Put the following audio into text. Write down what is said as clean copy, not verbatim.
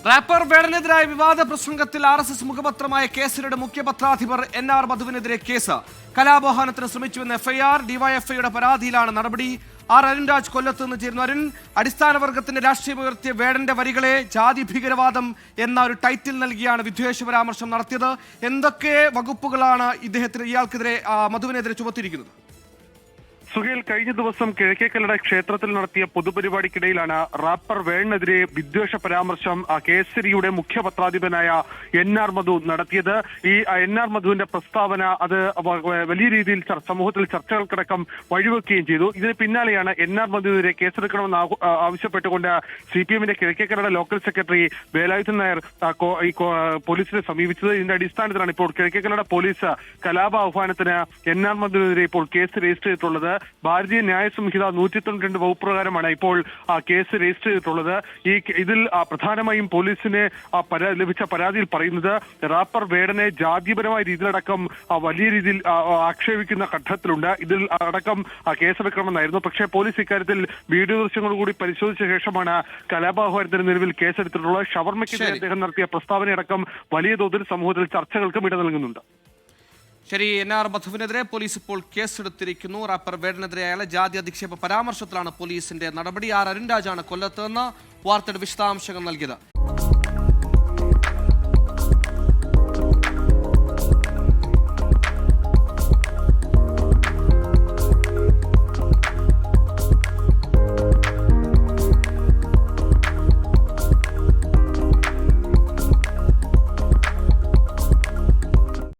Wrapper വേടനെതിരായ വിവാദ പ്രസംഗത്തിൽ RSS മുഖപത്രമായ കേസരിയുടെ മുഖ്യപത്രാധിപർ NR മധുവിനെതിരെ case. കലാപോഹനത്തിന് ശ്രമിച്ചുവെന്ന FIR. ഡിവൈഎഫ്ഐയുടെ പരാതിയിലാണ് നടപടി. അരുൺരാജ് കൊല്ലത്ത് നിന്ന് ചേരുന്നു. അരുൺ, അടിസ്ഥാന വർഗത്തിന്റെ രാഷ്ട്രീയമുയർത്തിയ വേടന്റെ വരികളെ ജാതി ഭീകരവാദം എന്ന ഒരു ടൈറ്റിൽ നൽകിയാണ് വിദ്വേഷ പരാമർശം നടത്തിയത്. എന്തൊക്കെ വകുപ്പുകളാണ് ഇയാൾക്കെതിരെ മധുവിനെതിരെ ചുമത്തിയിരിക്കുന്നത്? സുഹേൽ, കഴിഞ്ഞ ദിവസം കിഴക്കേക്കല്ലട ക്ഷേത്രത്തിൽ നടത്തിയ പൊതുപരിപാടിക്കിടയിലാണ് റാപ്പർ വേടനെതിരെ വിദ്വേഷ പരാമർശം കേസരിയുടെ മുഖ്യ പത്രാധിപനായ NR മധു നടത്തിയത്. ഈ NR മധുവിന്റെ പ്രസ്താവന അത് വലിയ രീതിയിൽ സമൂഹത്തിൽ ചർച്ചകൾക്കടക്കം വഴിവെക്കുകയും ചെയ്തു. ഇതിന് പിന്നാലെയാണ് NR മധുവിനെതിരെ കേസെടുക്കണമെന്ന് ആവശ്യപ്പെട്ടുകൊണ്ട് CPM-ന്റെ കിഴക്കേക്കല്ലട ലോക്കൽ സെക്രട്ടറി വേലായുധൻ നായർ പോലീസിനെ സമീപിച്ചത്. ഇതിന്റെ അടിസ്ഥാനത്തിലാണ് ഇപ്പോൾ കിഴക്കേക്കല്ലട പോലീസ് കലാപ ആഹ്വാനത്തിന് NR മധുവിനെതിരെ ഇപ്പോൾ കേസ് രജിസ്റ്റർ ചെയ്തിട്ടുള്ളത്. ഭാരതീയ ന്യായ സംഹിത 192 വകുപ്പ് പ്രകാരമാണ് ഇപ്പോൾ കേസ് രജിസ്റ്റർ ചെയ്തിട്ടുള്ളത്. ഇതിൽ പ്രധാനമായും പോലീസിന് ലഭിച്ച പരാതിയിൽ പറയുന്നത് റാപ്പർ വേടനെ ജാതിപരമായ രീതിയിലടക്കം വലിയ രീതിയിൽ ആക്ഷേപിക്കുന്ന ഘട്ടത്തിലുണ്ട്. ഇതിൽ അടക്കം കേസെടുക്കണമെന്നായിരുന്നു. പക്ഷേ പോലീസ് ഇക്കാര്യത്തിൽ വീഡിയോ ദൃശ്യങ്ങൾ കൂടി പരിശോധിച്ച ശേഷമാണ് കലാപാഹ്വാനത്തിന് നിലവിൽ കേസെടുത്തിട്ടുള്ളത്. ഷവർമ്മയ്ക്കെതിരെ അദ്ദേഹം നടത്തിയ പ്രസ്താവനയടക്കം വലിയ തോതിൽ സമൂഹത്തിൽ ചർച്ചകൾക്കും ഇട നൽകുന്നുണ്ട്. ശരി, NR മധുവിനെതിരെ പോലീസ് ഇപ്പോൾ കേസെടുത്തിരിക്കുന്നു. റാപ്പർ വേടനെതിരെ അയാളെ ജാതി അധിക്ഷേപ പരാമർശത്തിലാണ് പോലീസിന്റെ നടപടി. അരുൺരാജാണ് കൊല്ലത്ത് നിന്ന് വാർത്തയുടെ വിശദാംശങ്ങൾ നൽകിയത്.